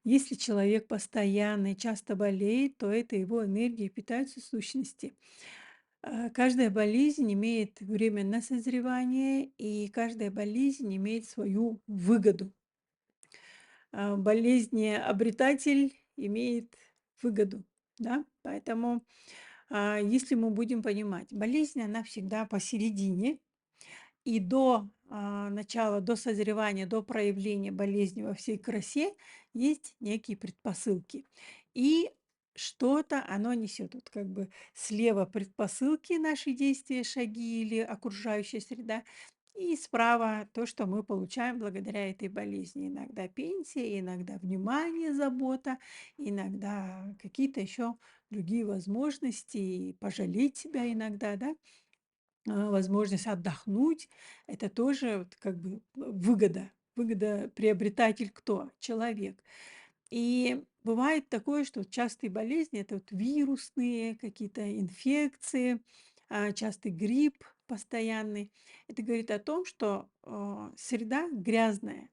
Если человек постоянно и часто болеет, то это его энергия питаются сущности. Каждая болезнь имеет время на созревание, и каждая болезнь имеет свою выгоду. Болезнеобретатель имеет выгоду, да, поэтому, если мы будем понимать, болезнь, она всегда посередине, и до созревания, до проявления болезни во всей красе есть некие предпосылки. И что-то оно несет. Вот как бы слева предпосылки, наши действия, шаги или окружающая среда, и справа то, что мы получаем благодаря этой болезни. Иногда пенсия, иногда внимание, забота, иногда какие-то еще другие возможности, и пожалеть себя иногда, да, возможность отдохнуть. Это тоже вот как бы выгода. Выгодоприобретатель кто? Человек. И бывает такое, что частые болезни — это вот вирусные какие-то инфекции, частый грипп постоянный. Это говорит о том, что, среда грязная.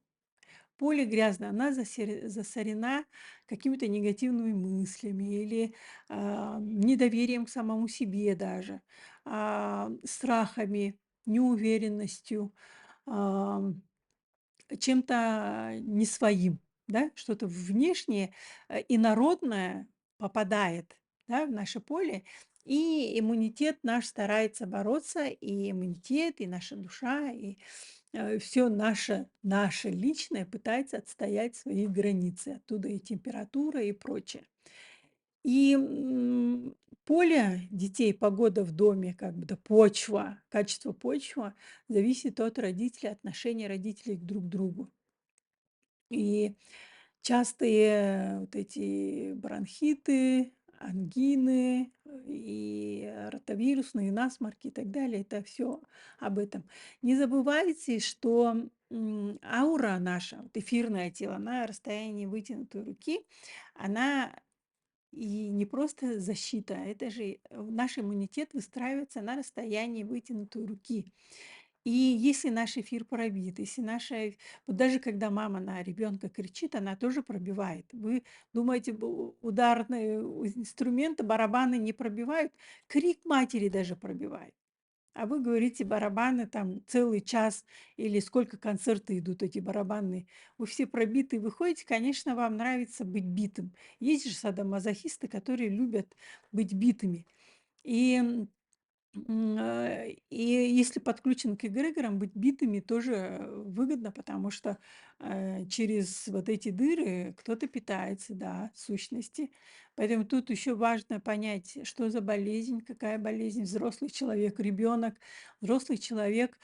Поле грязное, она засорена какими-то негативными мыслями или, недоверием к самому себе даже, страхами, неуверенностью, ам, чем-то не своим, да. Что-то внешнее, инородное попадает, да, в наше поле, и иммунитет наш старается бороться, и иммунитет, и наша душа, и все наше личное пытается отстоять свои границы. Оттуда и температура, и прочее. И, поле детей, погода в доме, как бы, да, почва, качество почвы зависит от родителей, отношения родителей друг к другу. И частые вот эти бронхиты, ангины, и ротовирусные насморки и так далее — это все об этом. Не забывайте, что, аура наша, вот эфирное тело на расстоянии вытянутой руки, она и не просто защита, это же, наш иммунитет выстраивается на расстоянии вытянутой руки. И если наш эфир пробит, если наша вот даже когда мама на ребенка кричит, она тоже пробивает. Вы думаете, ударные инструменты, барабаны не пробивают? Крик матери даже пробивает. А вы говорите, барабаны там целый час или сколько концерты идут эти барабанные. Вы все пробитые выходите, конечно, вам нравится быть битым. Есть же садомазохисты, которые любят быть битыми. И и если подключен к эгрегорам, быть битыми тоже, выгодно, потому что, через вот эти дыры кто-то питается, да, сущности. Поэтому тут еще важно понять, что за болезнь, какая болезнь. Взрослый человек, ребенок. Взрослый человек,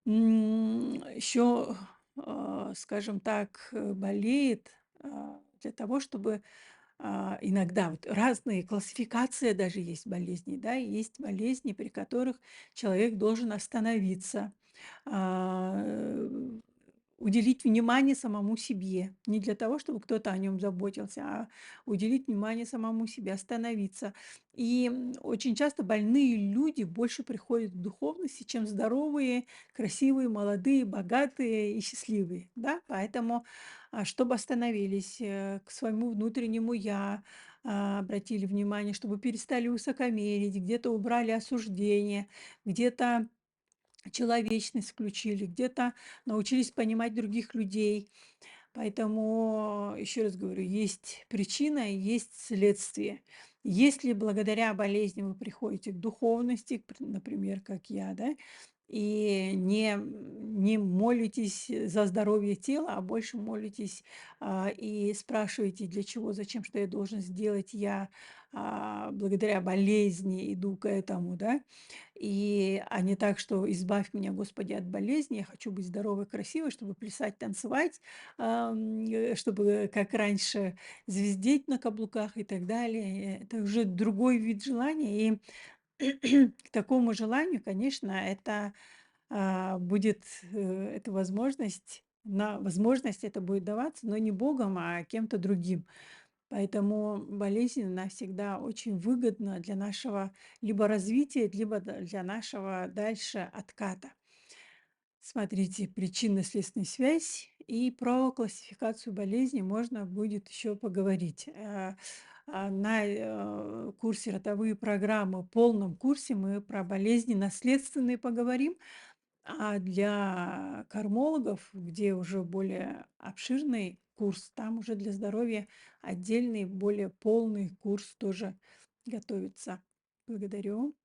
еще, скажем так, болеет, для того, чтобы иногда вот разные классификации даже есть болезней, да. Есть болезни, при которых человек должен остановиться, а, уделить внимание самому себе. Не для того, чтобы кто-то о нем заботился, а уделить внимание самому себе, остановиться. И, очень часто больные люди больше приходят к духовности, чем здоровые, красивые, молодые, богатые и счастливые, да. Поэтому, чтобы остановились, к своему внутреннему "я", обратили внимание, чтобы перестали высокомерить, где-то убрали осуждение, где-то человечность включили, где-то научились понимать других людей. Поэтому, еще раз говорю, есть причина и есть следствие. Если благодаря болезни вы приходите к духовности, например, как я, да, и не молитесь за здоровье тела, а больше молитесь, и спрашиваете, для чего, зачем, что я должен сделать, я, благодаря болезни иду к этому, да, а не так, что избавь меня, Господи, от болезни, я хочу быть здоровой, красивой, чтобы плясать, танцевать, чтобы, как раньше, звездеть на каблуках и так далее. Это уже другой вид желания. И к такому желанию, конечно, это, будет, эта возможность это будет даваться, но не Богом, а кем-то другим. Поэтому болезнь, она всегда очень выгодна для нашего либо развития, либо для нашего дальше отката. Смотрите, причинно-следственная связь И про классификацию болезней можно будет еще поговорить. На, курсе "Ротовые программы", полном курсе мы про болезни наследственные поговорим, а для кормологов, где уже более обширный курс, там уже для здоровья отдельный, более полный курс тоже готовится. Благодарю.